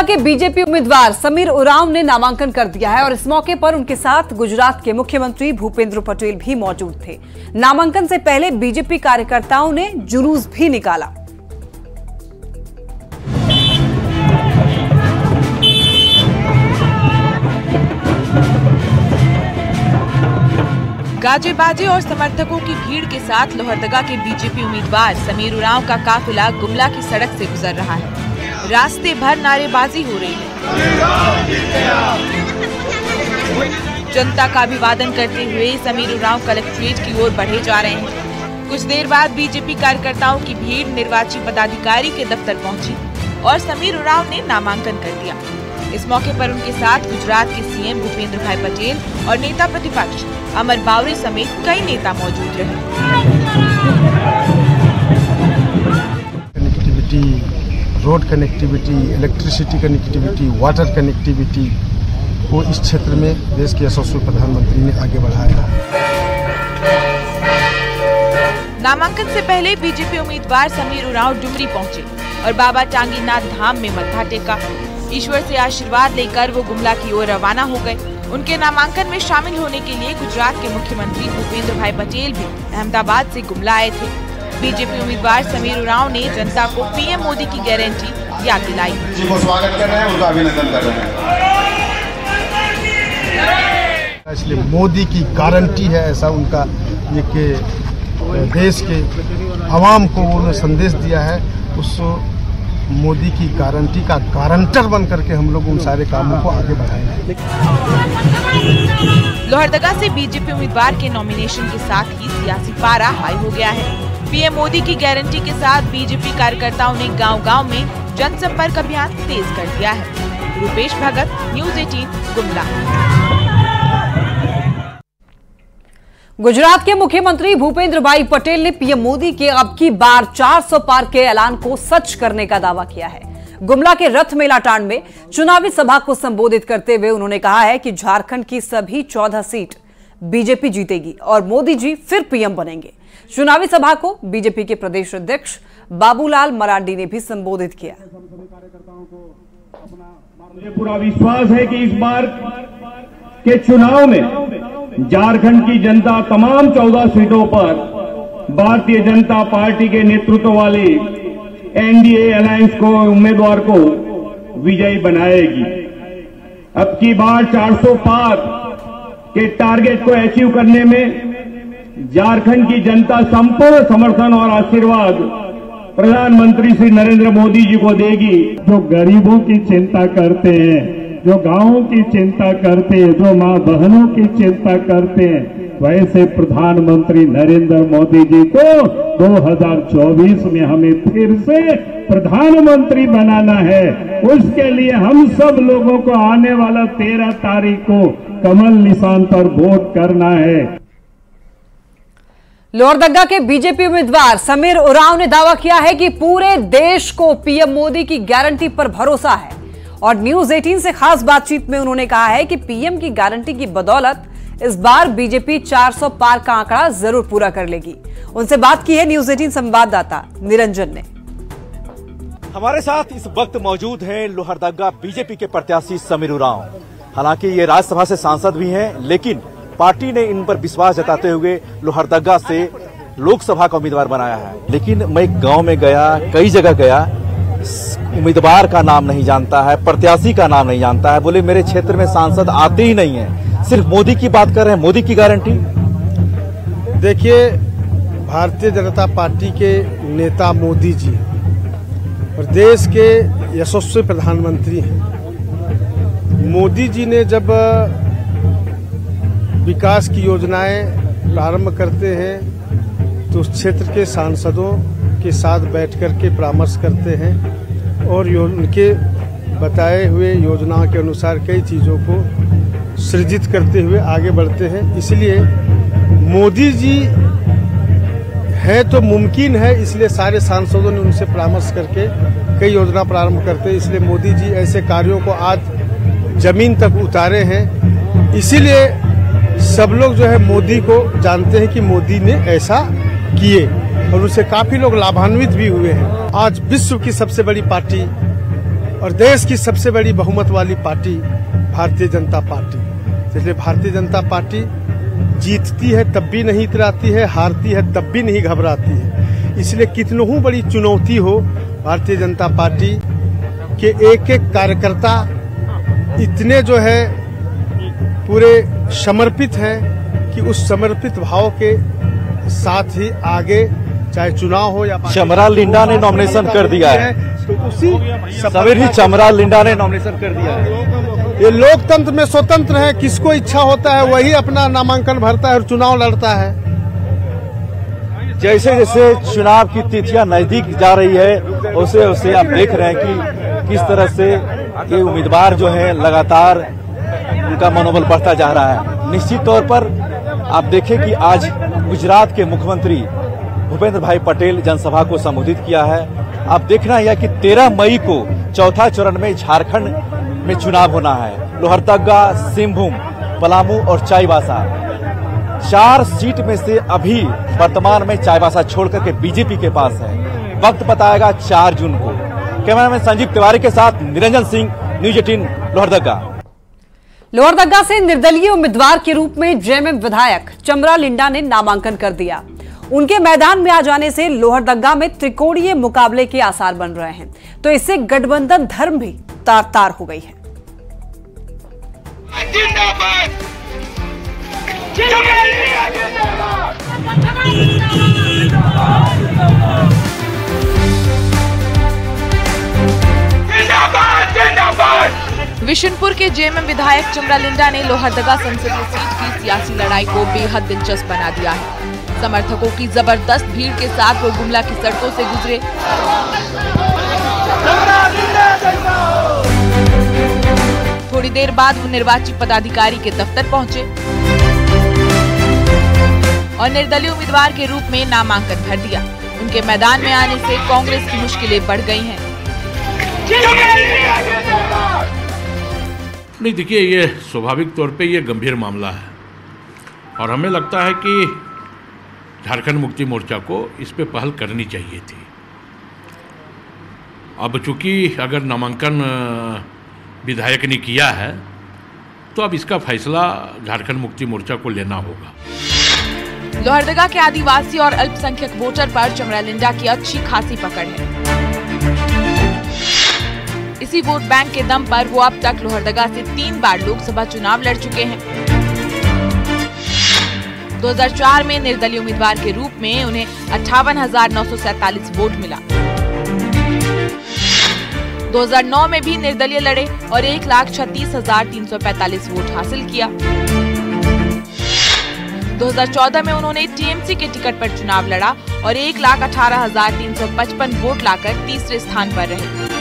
के बीजेपी उम्मीदवार समीर उरांव ने नामांकन कर दिया है और इस मौके पर उनके साथ गुजरात के मुख्यमंत्री भूपेंद्र पटेल भी मौजूद थे। नामांकन से पहले बीजेपी कार्यकर्ताओं ने जुलूस भी निकाला। गाजे बाजे और समर्थकों की भीड़ के साथ लोहरदगा के बीजेपी उम्मीदवार समीर उरांव का काफिला गुमला की सड़क से गुजर रहा है। रास्ते भर नारेबाजी हो रही है। जनता का अभिवादन करते हुए समीर उरांव कलेक्ट्रेट की ओर बढ़े जा रहे हैं। कुछ देर बाद बीजेपी कार्यकर्ताओं की भीड़ निर्वाची पदाधिकारी के दफ्तर पहुंची और समीर उरांव ने नामांकन कर दिया। इस मौके पर उनके साथ गुजरात के सीएम भूपेंद्र भाई पटेल और नेता प्रतिपक्ष अमर बावरी समेत कई नेता मौजूद रहे। Road connectivity, electricity connectivity, water connectivity को इस क्षेत्र में देश के यशस्वी प्रधानमंत्री ने आगे बढ़ाया। नामांकन से पहले बीजेपी उम्मीदवार समीर उरांव डुमरी पहुंचे और बाबा टांगीनाथ धाम में मत्था टेका। ईश्वर से आशीर्वाद लेकर वो गुमला की ओर रवाना हो गए। उनके नामांकन में शामिल होने के लिए गुजरात के मुख्यमंत्री भूपेंद्र भाई पटेल भी अहमदाबाद से गुमला आए थे। बीजेपी उम्मीदवार समीर उरांव ने जनता को पीएम मोदी की गारंटी याद दिलाई। को स्वागत कर रहे हैं, उनका अभिनंदन कर रहे हैं। इसलिए मोदी की गारंटी है, ऐसा उनका ये कि देश के आवाम को उन्होंने संदेश दिया है। उस मोदी की गारंटी का गारंटर बन करके हम लोग उन सारे कामों को आगे बढ़ाएंगे। लोहरदगा से बीजेपी उम्मीदवार के नॉमिनेशन के साथ ही सियासी पारा हाई हो गया है। पीएम मोदी की गारंटी के साथ बीजेपी कार्यकर्ताओं ने गांव-गांव में जनसंपर्क अभियान तेज कर दिया है। रूपेश भगत, न्यूज़ 18 गुमला। गुजरात के मुख्यमंत्री भूपेंद्र भाई पटेल ने पीएम मोदी के अब की बार 400 पार के ऐलान को सच करने का दावा किया है। गुमला के रथ मेलाटांड में चुनावी सभा को संबोधित करते हुए उन्होंने कहा है कि झारखंड की सभी 14 सीट बीजेपी जीतेगी और मोदी जी फिर पीएम बनेंगे। चुनावी सभा को बीजेपी के प्रदेश अध्यक्ष बाबूलाल मरांडी ने भी संबोधित किया। मुझे पूरा विश्वास है कि इस बार के चुनाव में झारखंड की जनता तमाम 14 सीटों पर भारतीय जनता पार्टी के नेतृत्व वाली एनडीए अलायंस को उम्मीदवार को विजयी बनाएगी। अब की बार 400 पार के टारगेट को अचीव करने में झारखंड की जनता संपूर्ण समर्थन और आशीर्वाद प्रधानमंत्री श्री नरेंद्र मोदी जी को देगी। जो गरीबों की चिंता करते हैं, जो गांवों की चिंता करते हैं, जो मां बहनों की चिंता करते हैं, वैसे प्रधानमंत्री नरेंद्र मोदी जी को 2024 में हमें फिर से प्रधानमंत्री बनाना है। उसके लिए हम सब लोगों को आने वाला 13 तारीख को कमल निशान पर वोट करना है। लोहरदगा के बीजेपी उम्मीदवार समीर उरांव ने दावा किया है कि पूरे देश को पीएम मोदी की गारंटी पर भरोसा है और न्यूज़ 18 से खास बातचीत में उन्होंने कहा है कि पीएम की गारंटी की बदौलत इस बार बीजेपी 400 पार का आंकड़ा जरूर पूरा कर लेगी। उनसे बात की है न्यूज़ 18 संवाददाता निरंजन ने। हमारे साथ इस वक्त मौजूद हैं लोहरदगा बीजेपी के प्रत्याशी समीर उरांव। हालांकि ये राज्यसभा से सांसद भी हैं, लेकिन पार्टी ने इन पर विश्वास जताते हुए लोहरदगा से लोकसभा का उम्मीदवार बनाया है। लेकिन मैं गांव में गया, कई जगह गया, उम्मीदवार का नाम नहीं जानता है, प्रत्याशी का नाम नहीं जानता है। बोले मेरे क्षेत्र में सांसद आते ही नहीं है, सिर्फ मोदी की बात कर रहे हैं, मोदी की गारंटी। देखिए, भारतीय जनता पार्टी के नेता मोदी जी और देश के यशस्वी प्रधानमंत्री हैं। मोदी जी ने जब विकास की योजनाएं प्रारंभ करते हैं तो उस क्षेत्र के सांसदों के साथ बैठकर के परामर्श करते हैं और उनके बताए हुए योजनाओं के अनुसार कई चीज़ों को सृजित करते हुए आगे बढ़ते हैं। इसलिए मोदी जी है तो मुमकिन है, इसलिए सारे सांसदों ने उनसे परामर्श करके कई योजना प्रारंभ करते हैं। इसलिए मोदी जी ऐसे कार्यों को आज जमीन तक उतारे हैं। इसीलिए सब लोग जो है मोदी को जानते हैं कि मोदी ने ऐसा किए और उससे काफी लोग लाभान्वित भी हुए हैं। आज विश्व की सबसे बड़ी पार्टी और देश की सबसे बड़ी बहुमत वाली पार्टी भारतीय जनता पार्टी। इसलिए भारतीय जनता पार्टी जीतती है तब भी नहीं इतराती है, हारती है तब भी नहीं घबराती है। इसलिए कितनों बड़ी चुनौती हो, भारतीय जनता पार्टी के एक एक कार्यकर्ता इतने जो है पूरे समर्पित हैं कि उस समर्पित भाव के साथ ही आगे चाहे चुनाव हो या चमरा लिंडा ने नॉमिनेशन कर दिया है, तो उसी सवेर ही चमरा लिंडा ने नॉमिनेशन कर दिया है। ये लोकतंत्र में स्वतंत्र है, किसको इच्छा होता है वही अपना नामांकन भरता है और चुनाव लड़ता है। जैसे जैसे चुनाव की तिथियां नजदीक जा रही है उसे उसे आप देख रहे हैं कि किस तरह से ये उम्मीदवार जो है लगातार उनका मनोबल बढ़ता जा रहा है। निश्चित तौर पर आप देखें कि आज गुजरात के मुख्यमंत्री भूपेंद्र भाई पटेल जनसभा को संबोधित किया है। आप देखना यह कि 13 मई को चौथा चरण में झारखंड में चुनाव होना है। लोहरदगा, सिंहभूम, पलामू और चाईबासा 4 सीट में से अभी वर्तमान में चाईबासा छोड़कर के बीजेपी के पास है। वक्त बताएगा 4 जून को। कैमरामैन संजीव तिवारी के साथ निरंजन सिंह, न्यूज 18 लोहरदगा। लोहरदगा से निर्दलीय उम्मीदवार के रूप में जेएमएम विधायक चमरा लिंडा ने नामांकन कर दिया। उनके मैदान में आ जाने से लोहरदगा में त्रिकोणीय मुकाबले के आसार बन रहे हैं, तो इससे गठबंधन धर्म भी तार तार हो गई है। विशुनपुर के जेएमएम विधायक चमरा लिंडा ने लोहरदगा संसदीय सीट की सियासी लड़ाई को बेहद दिलचस्प बना दिया है। समर्थकों की जबरदस्त भीड़ के साथ वो गुमला की सड़कों से गुजरे। थोड़ी देर बाद वो निर्वाची पदाधिकारी के दफ्तर पहुंचे और निर्दलीय उम्मीदवार के रूप में नामांकन भर दिया। उनके मैदान में आने से कांग्रेस की मुश्किलें बढ़ गई हैं। नहीं, देखिए, ये स्वाभाविक तौर पे ये गंभीर मामला है और हमें लगता है कि झारखंड मुक्ति मोर्चा को इस पे पहल करनी चाहिए थी। अब चूंकि अगर नामांकन विधायक ने किया है तो अब इसका फैसला झारखंड मुक्ति मोर्चा को लेना होगा। लोहरदगा के आदिवासी और अल्पसंख्यक वोटर पर चमरा लिंडा की अच्छी खासी पकड़ है। इसी वोट बैंक के दम पर वो अब तक लोहरदगा से 3 बार लोकसभा चुनाव लड़ चुके हैं। 2004 में निर्दलीय उम्मीदवार के रूप में उन्हें 58,947 वोट मिला। 2009 में भी निर्दलीय लड़े और 1,36,345 वोट हासिल किया। 2014 में उन्होंने टीएमसी के टिकट पर चुनाव लड़ा और 1,18,355 वोट लाकर तीसरे स्थान पर रहे।